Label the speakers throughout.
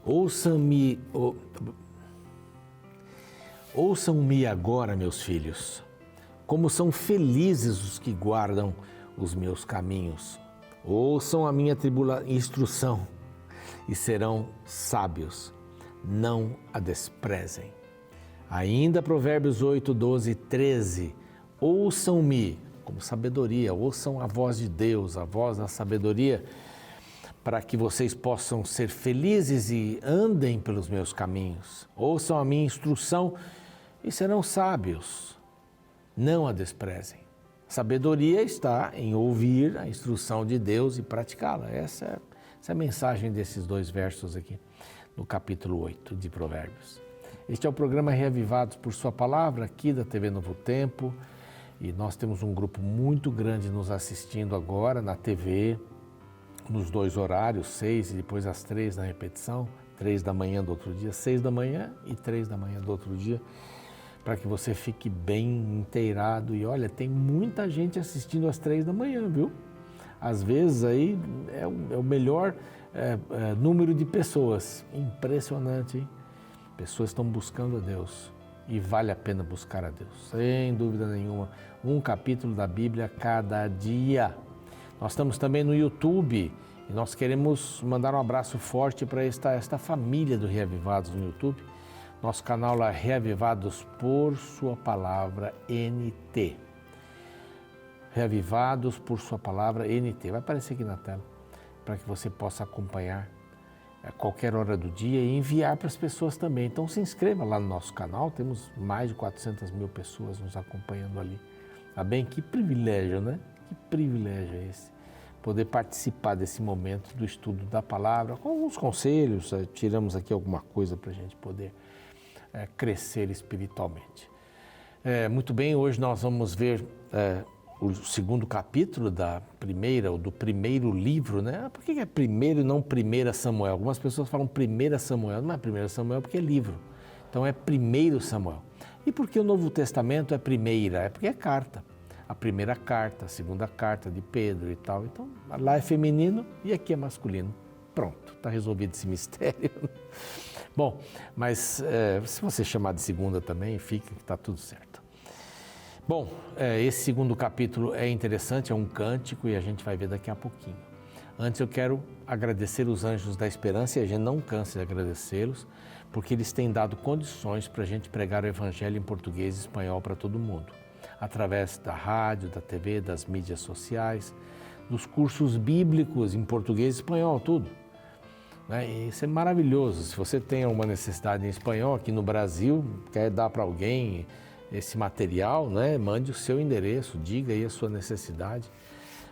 Speaker 1: Ouçam-me, ouçam-me agora, meus filhos, como são felizes os que guardam os meus caminhos. Ouçam a minha instrução e serão sábios, não a desprezem. Ainda Provérbios 8, 12 e 13. Ouçam-me como sabedoria, ouçam a voz de Deus, a voz da sabedoria, para que vocês possam ser felizes e andem pelos meus caminhos. Ouçam a minha instrução e serão sábios, não a desprezem. Sabedoria está em ouvir a instrução de Deus e praticá-la. Essa é a mensagem desses dois versos aqui, no capítulo 8 de Provérbios. Este é o programa Reavivados por Sua Palavra, aqui da TV Novo Tempo. E nós temos um grupo muito grande nos assistindo agora na TV, nos dois horários, 6 e depois às 3 na repetição, 3 da manhã do outro dia, 6 da manhã e 3 da manhã do outro dia, para que você fique bem inteirado. E olha, tem muita gente assistindo às 3 da manhã, viu? Às vezes aí é o melhor número de pessoas. Impressionante, hein? Pessoas estão buscando a Deus e vale a pena buscar a Deus, sem dúvida nenhuma. Um capítulo da Bíblia cada dia. Nós estamos também no YouTube e nós queremos mandar um abraço forte para esta família do Reavivados no YouTube. Nosso canal lá, Reavivados por Sua Palavra NT. Reavivados por Sua Palavra NT. Vai aparecer aqui na tela para que você possa acompanhar a qualquer hora do dia e enviar para as pessoas também. Então se inscreva lá no nosso canal, temos mais de 400 mil pessoas nos acompanhando ali. Tá bem? Que privilégio, né? Que privilégio é esse, poder participar desse momento do estudo da palavra, com alguns conselhos, tiramos aqui alguma coisa para a gente poder crescer espiritualmente. Muito bem, hoje nós vamos ver o segundo capítulo da primeira, ou do primeiro livro, né? Por que é primeiro e não 1 Samuel? Algumas pessoas falam 1 Samuel, não é 1 Samuel porque é livro, então é 1 Samuel. E por que o Novo Testamento é primeira? É porque é carta. A primeira carta, a segunda carta de Pedro e tal. Então, lá é feminino e aqui é masculino. Pronto, está resolvido esse mistério. Bom, mas se você chamar de segunda também, fica que está tudo certo. Bom, esse segundo capítulo é interessante, é um cântico e a gente vai ver daqui a pouquinho. Antes eu quero agradecer os Anjos da Esperança e a gente não cansa de agradecê-los, porque eles têm dado condições para a gente pregar o Evangelho em português e espanhol para todo mundo. Através da rádio, da TV, das mídias sociais, dos cursos bíblicos em português e espanhol, tudo. E isso é maravilhoso. Se você tem uma necessidade em espanhol aqui no Brasil, quer dar para alguém esse material, mande o seu endereço, diga aí a sua necessidade.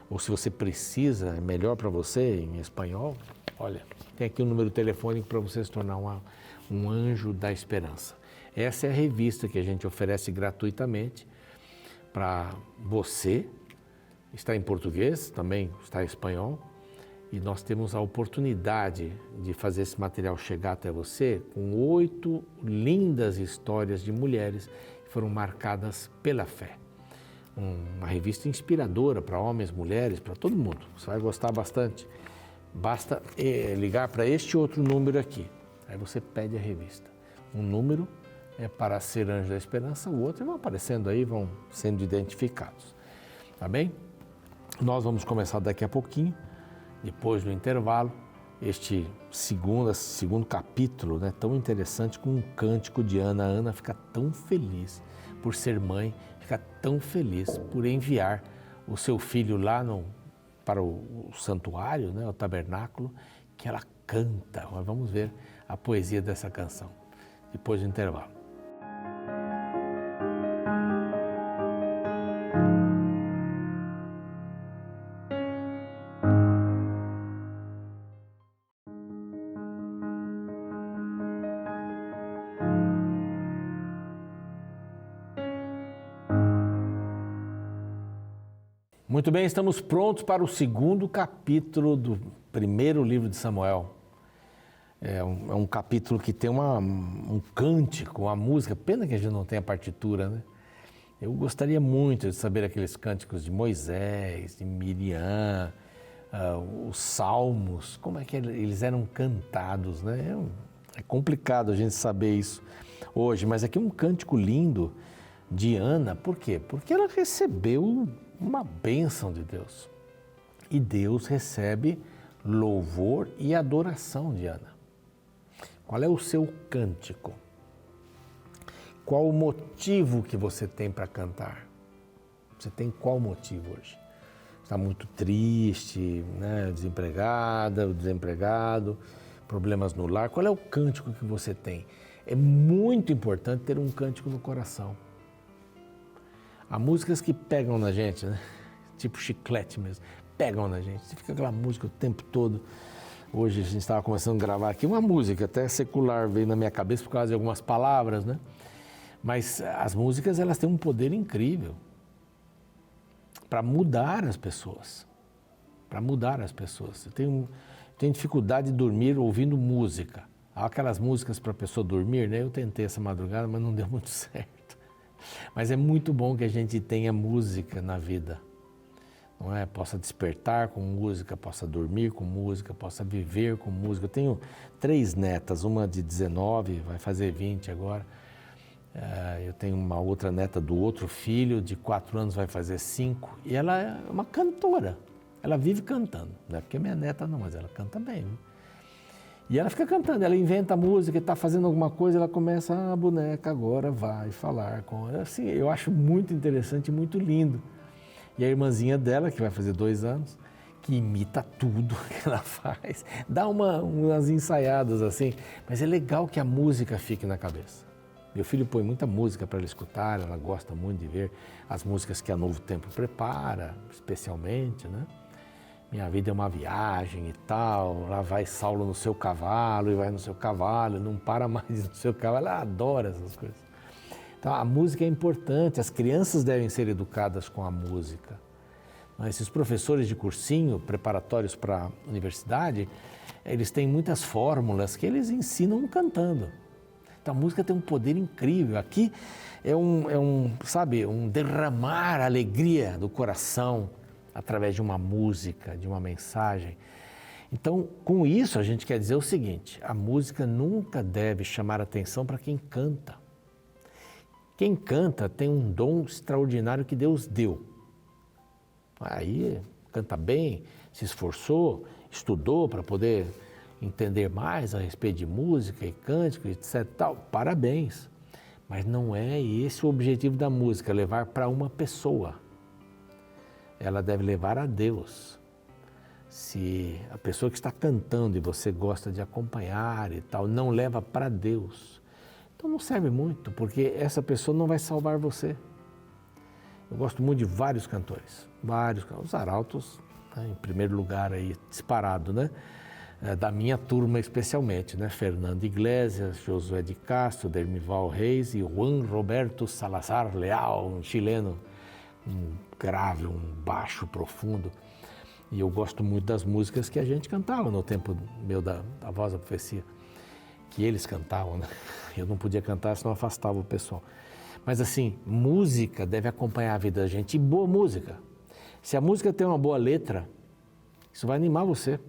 Speaker 1: Ou se você precisa, é melhor para você em espanhol, olha, tem aqui um número telefônico para você se tornar um Anjo da Esperança. Essa é a revista que a gente oferece gratuitamente para você, está em português, também está em espanhol, e nós temos a oportunidade de fazer esse material chegar até você com 8 lindas histórias de mulheres que foram marcadas pela fé. Uma revista inspiradora para homens, mulheres, para todo mundo, você vai gostar bastante. Basta ligar para este outro número aqui, aí você pede a revista. Um número é para ser Anjo da Esperança, o outro vão aparecendo aí, vão sendo identificados. Tá bem? Nós vamos começar daqui a pouquinho, depois do intervalo, este segundo capítulo, tão interessante, com um cântico de Ana. A Ana fica tão feliz por ser mãe, fica tão feliz por enviar o seu filho lá para o santuário, o tabernáculo, que ela canta. Mas vamos ver a poesia dessa canção, depois do intervalo. Muito bem, estamos prontos para o segundo capítulo do primeiro livro de Samuel. É um capítulo que tem um cântico, uma música. Pena que a gente não tem a partitura, né? Eu gostaria muito de saber aqueles cânticos de Moisés, de Miriam, os salmos, como é que eles eram cantados, né? É complicado a gente saber isso hoje, mas aqui um cântico lindo de Ana, por quê? Porque ela recebeu uma bênção de Deus. E Deus recebe louvor e adoração de Ana. Qual é o seu cântico? Qual o motivo que você tem para cantar? Você tem qual motivo hoje? Está muito triste, né? Desempregada, desempregado, problemas no lar. Qual é o cântico que você tem? É muito importante ter um cântico no coração. Há músicas que pegam na gente, né? Tipo chiclete mesmo, pegam na gente. Você fica aquela música o tempo todo. Hoje a gente estava começando a gravar aqui uma música, até secular, veio na minha cabeça por causa de algumas palavras, né? Mas as músicas, elas têm um poder incrível para mudar as pessoas. Para mudar as pessoas. Eu tenho dificuldade de dormir ouvindo música. Há aquelas músicas para a pessoa dormir, né? Eu tentei essa madrugada, mas não deu muito certo. Mas é muito bom que a gente tenha música na vida, não é? Possa despertar com música, possa dormir com música, possa viver com música. Eu tenho 3 netas, uma de 19, vai fazer 20 agora. Eu tenho uma outra neta do outro filho, de 4 anos, vai fazer 5. E ela é uma cantora, ela vive cantando. Não é porque minha neta não, mas ela canta bem, viu? E ela fica cantando, ela inventa música, está fazendo alguma coisa, ela começa, a boneca agora vai falar com ela. Assim, eu acho muito interessante, muito lindo. E a irmãzinha dela, que vai fazer 2 anos, que imita tudo que ela faz, dá umas ensaiadas assim, mas é legal que a música fique na cabeça. Meu filho põe muita música para ela escutar, ela gosta muito de ver as músicas que a Novo Tempo prepara, especialmente, né? Minha vida é uma viagem e tal, lá vai Saulo no seu cavalo e vai no seu cavalo, não para mais no seu cavalo, ela adora essas coisas. Então a música é importante, as crianças devem ser educadas com a música. Esses professores de cursinho, preparatórios para a universidade, eles têm muitas fórmulas que eles ensinam cantando. Então a música tem um poder incrível. Aqui é um derramar a alegria do coração, através de uma música, de uma mensagem. Então, com isso, a gente quer dizer o seguinte: a música nunca deve chamar atenção para quem canta. Quem canta tem um dom extraordinário que Deus deu. Aí, canta bem, se esforçou, estudou para poder entender mais a respeito de música e cântico, etc. Tal. Parabéns. Mas não é esse o objetivo da música, levar para uma pessoa. Ela deve levar a Deus. Se a pessoa que está cantando e você gosta de acompanhar e tal, não leva para Deus, então não serve muito, porque essa pessoa não vai salvar você. Eu gosto muito de vários cantores, os arautos, né, em primeiro lugar aí, disparado, né? Da minha turma especialmente, né? Fernando Iglesias, Josué de Castro, Dermival Reis e Juan Roberto Salazar Leal, um chileno, um grave, um baixo profundo. E eu gosto muito das músicas que a gente cantava no tempo meu da Voz da Profecia, que eles cantavam, né? Eu não podia cantar, senão afastava o pessoal. Mas assim, música deve acompanhar a vida da gente, e boa música. Se a música tem uma boa letra, isso vai animar você.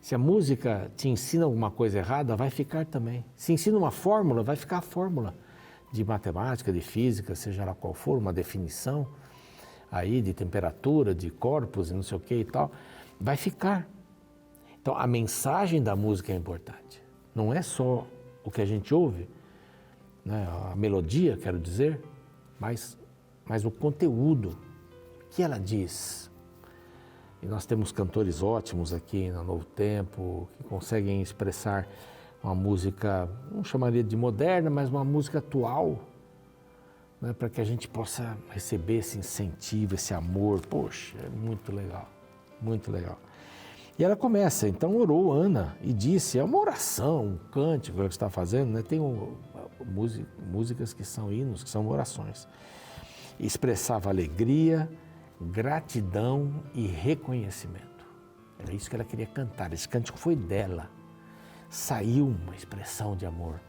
Speaker 1: Se a música te ensina alguma coisa errada, vai ficar também. Se ensina uma fórmula, vai ficar a fórmula de matemática, de física, seja lá qual for, uma definição aí de temperatura, de corpos e não sei o que e tal, vai ficar. Então a mensagem da música é importante. Não é só o que a gente ouve, né? A melodia, quero dizer, mas o conteúdo que ela diz. E nós temos cantores ótimos aqui no Novo Tempo, que conseguem expressar uma música, não chamaria de moderna, mas uma música atual, né, para que a gente possa receber esse incentivo, esse amor. Poxa, é muito legal, muito legal. E ela começa, então orou Ana e disse, é uma oração, um cântico que ela está fazendo, né? Tem músicas que são hinos, que são orações. Expressava alegria, gratidão e reconhecimento. Era isso que ela queria cantar, esse cântico foi dela. Saiu uma expressão de amor.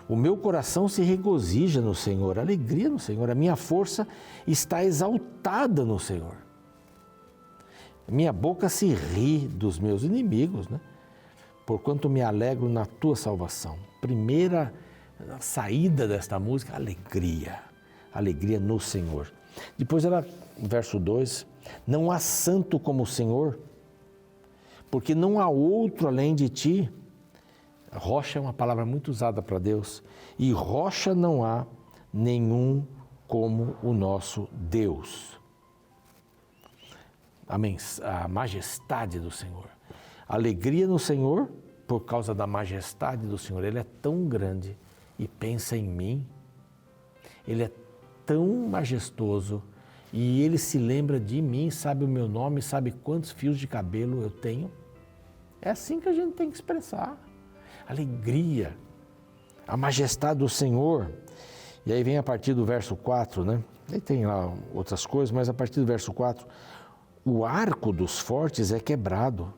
Speaker 1: O meu coração se regozija no Senhor, alegria no Senhor, a minha força está exaltada no Senhor. Minha boca se ri dos meus inimigos, né? Porquanto me alegro na tua salvação. Primeira saída desta música, alegria. Alegria no Senhor. Depois ela, verso 2, não há santo como o Senhor, porque não há outro além de ti. Rocha é uma palavra muito usada para Deus. E rocha não há nenhum como o nosso Deus. A majestade do Senhor. Alegria no Senhor por causa da majestade do Senhor. Ele é tão grande e pensa em mim. Ele é tão majestoso e Ele se lembra de mim, sabe o meu nome, sabe quantos fios de cabelo eu tenho. É assim que a gente tem que expressar. Alegria, a majestade do Senhor. E aí vem a partir do verso 4, né? Aí tem lá outras coisas, mas a partir do verso 4, o arco dos fortes é quebrado,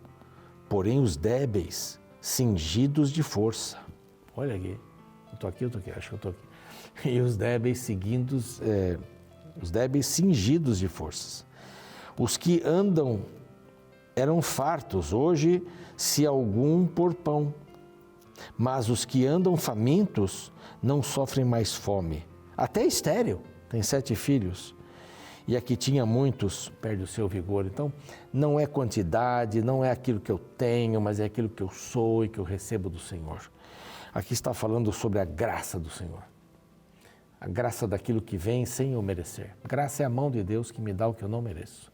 Speaker 1: porém os débeis cingidos de força. Olha aqui, eu estou aqui, acho que eu estou aqui. E os débeis cingidos de forças. Os que andam eram fartos, hoje se algum por pão. Mas os que andam famintos não sofrem mais fome. Até estéril, tem 7 filhos. E aqui tinha muitos, perde o seu vigor. Então, não é quantidade, não é aquilo que eu tenho, mas é aquilo que eu sou e que eu recebo do Senhor. Aqui está falando sobre a graça do Senhor. A graça daquilo que vem sem eu merecer. Graça é a mão de Deus que me dá o que eu não mereço.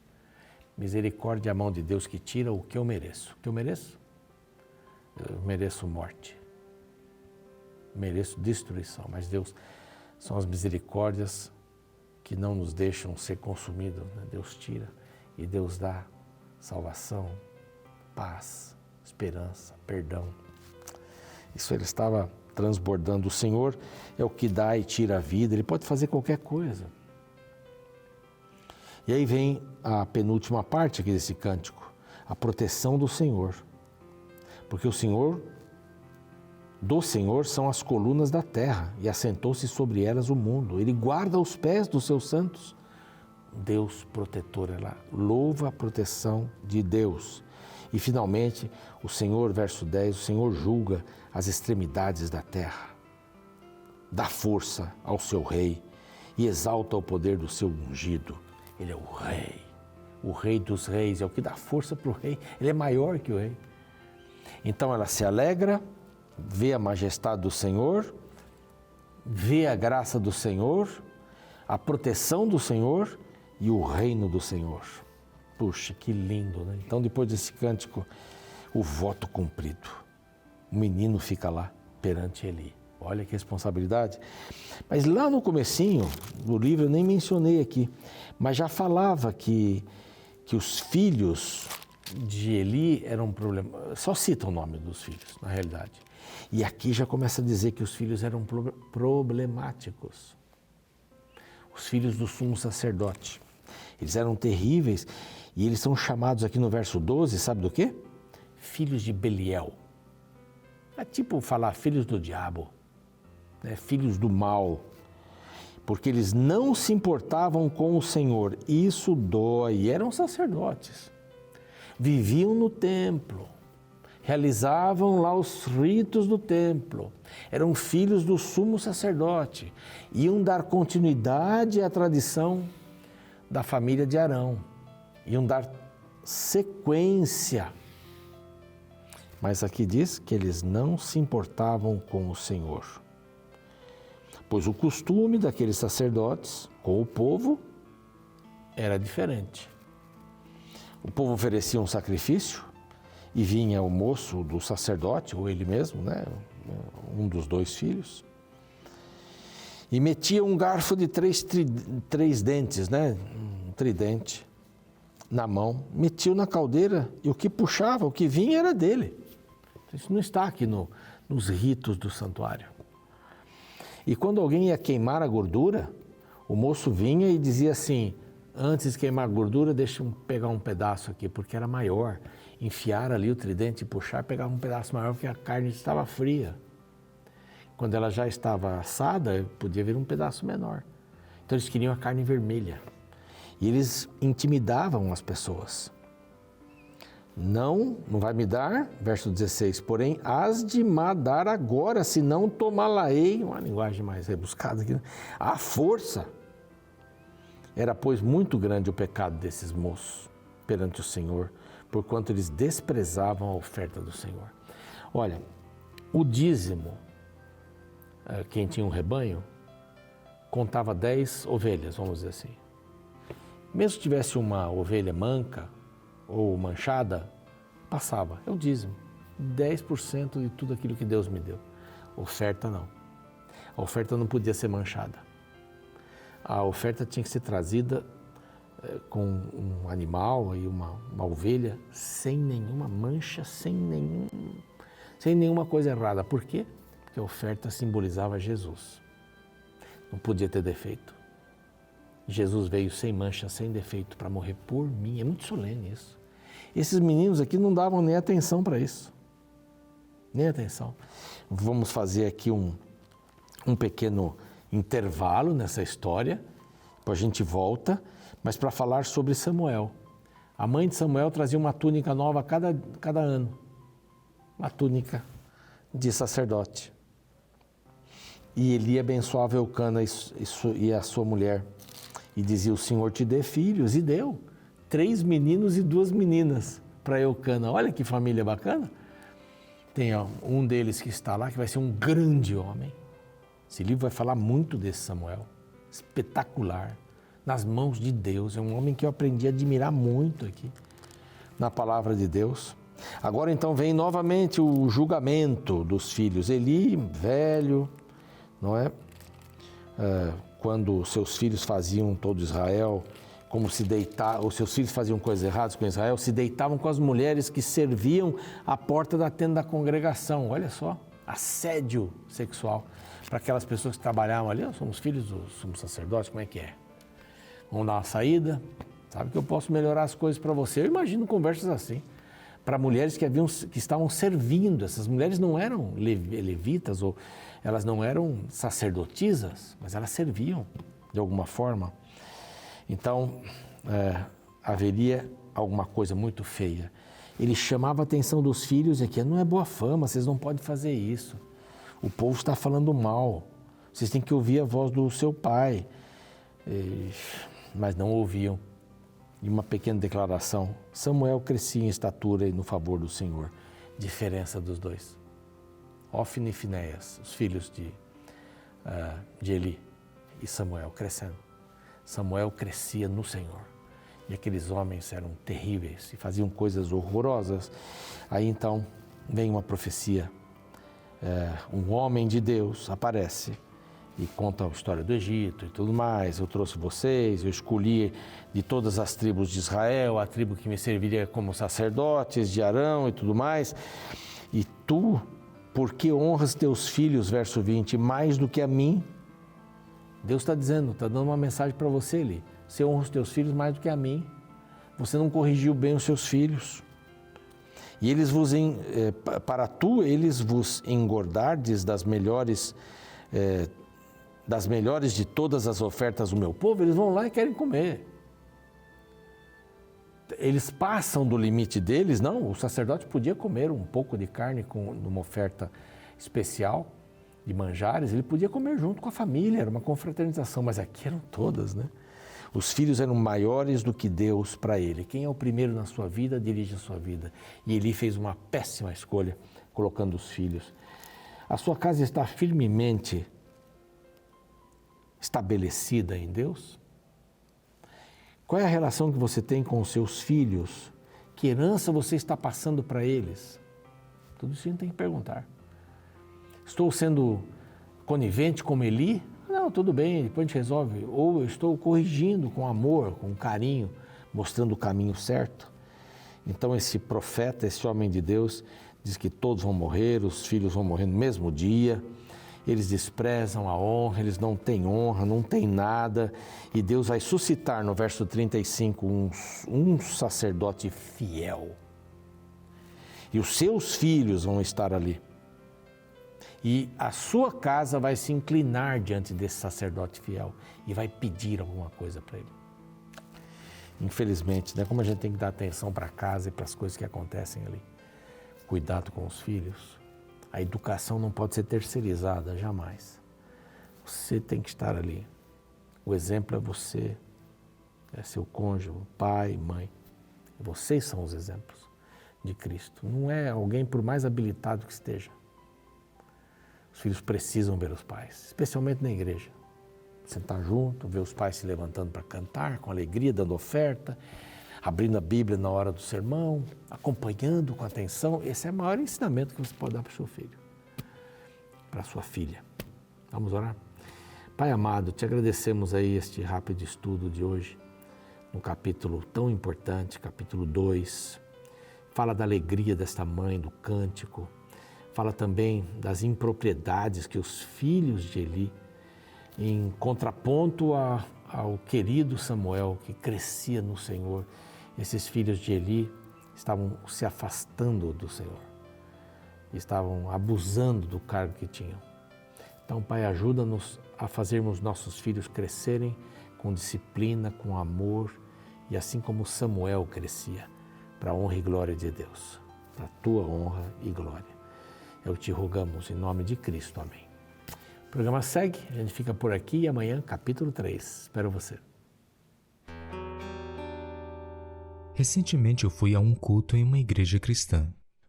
Speaker 1: Misericórdia é a mão de Deus que tira o que eu mereço. O que eu mereço? Eu mereço morte. Mereço destruição. Mas Deus, são as misericórdias que não nos deixam ser consumidos. Né? Deus tira e Deus dá salvação, paz, esperança, perdão. Isso ele estava transbordando. O Senhor é o que dá e tira a vida. Ele pode fazer qualquer coisa. E aí vem a penúltima parte aqui desse cântico. A proteção do Senhor. Porque do Senhor são as colunas da terra e assentou-se sobre elas o mundo. Ele guarda os pés dos seus santos. Deus protetor, ela louva a proteção de Deus. E finalmente, o Senhor, verso 10, o Senhor julga as extremidades da terra. Dá força ao seu rei e exalta o poder do seu ungido. Ele é o rei dos reis, é o que dá força para o rei. Ele é maior que o rei. Então ela se alegra, vê a majestade do Senhor, vê a graça do Senhor, a proteção do Senhor e o reino do Senhor. Puxa, que lindo, né? Então depois desse cântico, o voto cumprido. O menino fica lá perante Eli. Olha que responsabilidade. Mas lá no comecinho do livro, eu nem mencionei aqui, mas já falava que os filhos de Eli eram um problema. Só cita o nome dos filhos, na realidade. E aqui já começa a dizer que os filhos eram problemáticos. Os filhos do sumo sacerdote. Eles eram terríveis e eles são chamados aqui no verso 12, sabe do quê? Filhos de Beliel. É tipo falar filhos do diabo, né? Filhos do mal. Porque eles não se importavam com o Senhor. Isso dói. Eram sacerdotes. Viviam no templo. Realizavam lá os ritos do templo. Eram filhos do sumo sacerdote. Iam dar continuidade à tradição da família de Arão. Iam dar sequência. Mas aqui diz que eles não se importavam com o Senhor. Pois o costume daqueles sacerdotes com o povo era diferente. O povo oferecia um sacrifício e vinha o moço do sacerdote, ou ele mesmo, né, um dos 2 filhos, e metia um garfo de 3 dentes, né, um tridente, na mão, metia na caldeira e o que puxava, o que vinha era dele. Isso não está aqui nos ritos do santuário. E quando alguém ia queimar a gordura, o moço vinha e dizia assim, antes de queimar a gordura, deixa eu pegar um pedaço aqui, porque era maior. Enfiar ali o tridente e puxar, pegava um pedaço maior, porque a carne estava fria. Quando ela já estava assada, podia vir um pedaço menor. Então eles queriam a carne vermelha. E eles intimidavam as pessoas. Não vai me dar, verso 16, porém, has de me dar agora, senão tomá-la-ei, uma linguagem mais rebuscada aqui, né? À força. Era, pois, muito grande o pecado desses moços perante o Senhor, porquanto eles desprezavam a oferta do Senhor. Olha, o dízimo, quem tinha um rebanho, contava 10 ovelhas, vamos dizer assim. Mesmo que tivesse uma ovelha manca ou manchada, passava, é o dízimo. 10% de tudo aquilo que Deus me deu. Oferta não. A oferta não podia ser manchada. A oferta tinha que ser trazida com um animal e uma ovelha sem nenhuma mancha, sem nenhuma coisa errada. Por quê? Porque a oferta simbolizava Jesus. Não podia ter defeito. Jesus veio sem mancha, sem defeito, para morrer por mim. É muito solene isso. Esses meninos aqui não davam nem atenção para isso. Nem atenção. Vamos fazer aqui um pequeno intervalo nessa história, depois a gente volta, mas para falar sobre Samuel. A mãe de Samuel trazia uma túnica nova cada ano. Uma túnica de sacerdote. E Eli abençoava Eucana e a sua mulher. E dizia, o Senhor te dê filhos. E deu. 3 meninos e 2 meninas para Eucana. Olha que família bacana. Tem um deles que está lá, que vai ser um grande homem. Esse livro vai falar muito desse Samuel. Espetacular. Nas mãos de Deus. É um homem que eu aprendi a admirar muito aqui. Na palavra de Deus. Agora então vem novamente o julgamento dos filhos. Eli, velho, não é? Quando seus filhos faziam todo Israel, como se deitar, os seus filhos faziam coisas erradas com Israel, se deitavam com as mulheres que serviam à porta da tenda da congregação. Olha só, assédio sexual para aquelas pessoas que trabalhavam ali. Somos filhos do sumo sacerdote, como é que é? Vamos dar uma saída? Sabe que eu posso melhorar as coisas para você? Eu imagino conversas assim, para mulheres que estavam servindo. Essas mulheres não eram levitas ou elas não eram sacerdotisas, mas elas serviam de alguma forma. Então, haveria alguma coisa muito feia. Ele chamava a atenção dos filhos e aqui, não é boa fama, vocês não podem fazer isso. O povo está falando mal, vocês têm que ouvir a voz do seu pai. Mas não ouviam. E uma pequena declaração, Samuel crescia em estatura e no favor do Senhor. Diferença dos dois. Ofni e Finéias, os filhos de Eli e Samuel crescendo. Samuel crescia no Senhor. E aqueles homens eram terríveis e faziam coisas horrorosas. Aí então vem uma profecia. Um homem de Deus aparece e conta a história do Egito e tudo mais. Eu trouxe vocês, eu escolhi de todas as tribos de Israel, a tribo que me serviria como sacerdotes de Arão e tudo mais. E tu, por que honras teus filhos, verso 20, mais do que a mim? Deus está dizendo, está dando uma mensagem para você ali. Você honra os teus filhos mais do que a mim. Você não corrigiu bem os seus filhos. E eles eles vos engordardes das melhores de todas as ofertas do meu povo. Eles vão lá e querem comer. Eles passam do limite deles. Não, o sacerdote podia comer um pouco de carne numa oferta especial de manjares, ele podia comer junto com a família, era uma confraternização, mas aqui eram todas, né? Os filhos eram maiores do que Deus para ele. Quem é o primeiro na sua vida, dirige a sua vida. E Eli fez uma péssima escolha, colocando os filhos. A sua casa está firmemente estabelecida em Deus? Qual é a relação que você tem com os seus filhos? Que herança você está passando para eles? Tudo isso a gente tem que perguntar. Estou sendo conivente como Eli? Não, tudo bem, depois a gente resolve. Ou eu estou corrigindo com amor, com carinho, mostrando o caminho certo? Então esse profeta, esse homem de Deus, diz que todos vão morrer, os filhos vão morrer no mesmo dia. Eles desprezam a honra, eles não têm honra, não têm nada. E Deus vai suscitar no verso 35 um sacerdote fiel. E os seus filhos vão estar ali. E a sua casa vai se inclinar diante desse sacerdote fiel e vai pedir alguma coisa para ele. Infelizmente, né? Como a gente tem que dar atenção para casa e para as coisas que acontecem ali. Cuidado com os filhos. A educação não pode ser terceirizada, jamais. Você tem que estar ali. O exemplo é você, é seu cônjuge, pai, mãe. Vocês são os exemplos de Cristo. Não é alguém por mais habilitado que esteja. Os filhos precisam ver os pais, especialmente na igreja. Sentar junto, ver os pais se levantando para cantar, com alegria, dando oferta, abrindo a Bíblia na hora do sermão, acompanhando com atenção. Esse é o maior ensinamento que você pode dar para o seu filho, para a sua filha. Vamos orar? Pai amado, te agradecemos aí este rápido estudo de hoje, no capítulo tão importante, capítulo 2. Fala da alegria desta mãe, do cântico. Fala também das impropriedades que os filhos de Eli, em contraponto ao querido Samuel, que crescia no Senhor, esses filhos de Eli estavam se afastando do Senhor, estavam abusando do cargo que tinham. Então, Pai, ajuda-nos a fazermos nossos filhos crescerem com disciplina, com amor, e assim como Samuel crescia, para a honra e glória de Deus, para a tua honra e glória. Eu te rogamos em nome de Cristo. Amém. O programa segue, a gente fica por aqui e amanhã, capítulo 3. Espero você.
Speaker 2: Recentemente eu fui a um culto em uma igreja cristã.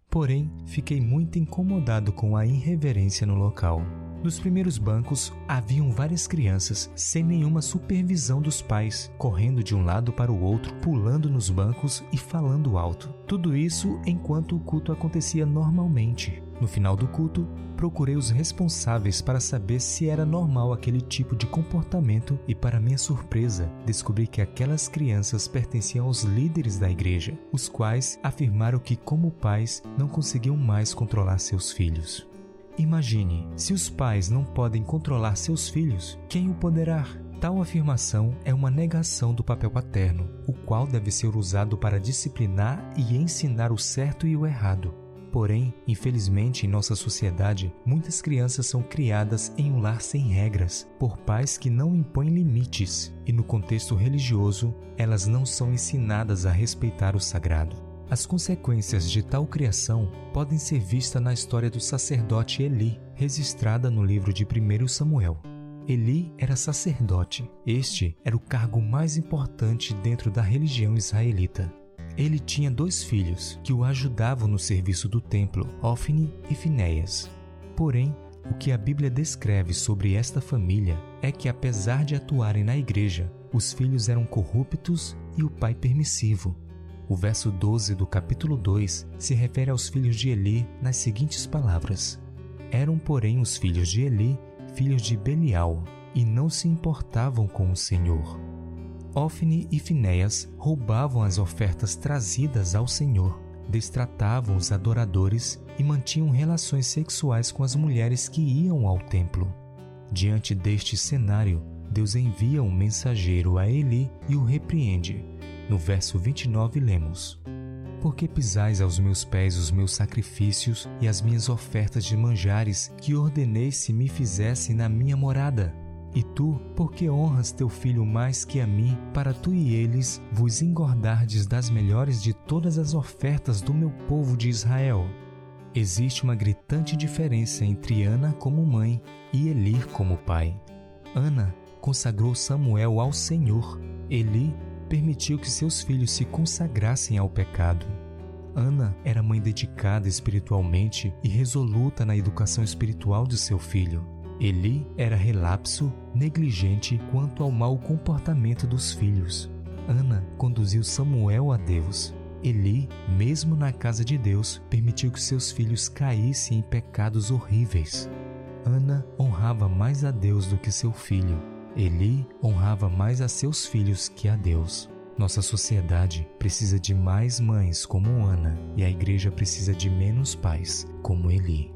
Speaker 2: Porém, fiquei muito incomodado com a irreverência no local. Nos primeiros bancos, haviam várias crianças sem nenhuma supervisão dos pais, correndo de um lado para o outro, pulando nos bancos e falando alto. Tudo isso enquanto o culto acontecia normalmente. No final do culto, procurei os responsáveis para saber se era normal aquele tipo de comportamento e, para minha surpresa, descobri que aquelas crianças pertenciam aos líderes da igreja, os quais afirmaram que, como pais, não conseguiam mais controlar seus filhos. Imagine, se os pais não podem controlar seus filhos, quem o poderá? Tal afirmação é uma negação do papel paterno, o qual deve ser usado para disciplinar e ensinar o certo e o errado. Porém, infelizmente, em nossa sociedade, muitas crianças são criadas em um lar sem regras, por pais que não impõem limites, e no contexto religioso, elas não são ensinadas a respeitar o sagrado. As consequências de tal criação podem ser vistas na história do sacerdote Eli, registrada no livro de 1 Samuel. Eli era sacerdote. Este era o cargo mais importante dentro da religião israelita. Ele tinha 2 filhos que o ajudavam no serviço do templo, Ofni e Finéias. Porém, o que a Bíblia descreve sobre esta família é que, apesar de atuarem na igreja, os filhos eram corruptos e o pai permissivo. O verso 12 do capítulo 2 se refere aos filhos de Eli nas seguintes palavras: Eram, porém, os filhos de Eli filhos de Belial, e não se importavam com o Senhor. Ofni e Finéias roubavam as ofertas trazidas ao Senhor, destratavam os adoradores e mantinham relações sexuais com as mulheres que iam ao templo. Diante deste cenário, Deus envia um mensageiro a Eli e o repreende. No verso 29 lemos: Por que pisais aos meus pés os meus sacrifícios e as minhas ofertas de manjares que ordenei se me fizessem na minha morada? E tu, por que honras teu filho mais que a mim, para tu e eles vos engordardes das melhores de todas as ofertas do meu povo de Israel? Existe uma gritante diferença entre Ana como mãe e Eli como pai. Ana consagrou Samuel ao Senhor. Eli permitiu que seus filhos se consagrassem ao pecado. Ana era mãe dedicada espiritualmente e resoluta na educação espiritual de seu filho. Eli era relapso, negligente quanto ao mau comportamento dos filhos. Ana conduziu Samuel a Deus. Eli, mesmo na casa de Deus, permitiu que seus filhos caíssem em pecados horríveis. Ana honrava mais a Deus do que seu filho. Eli honrava mais a seus filhos que a Deus. Nossa sociedade precisa de mais mães como Ana, e a igreja precisa de menos pais como Eli.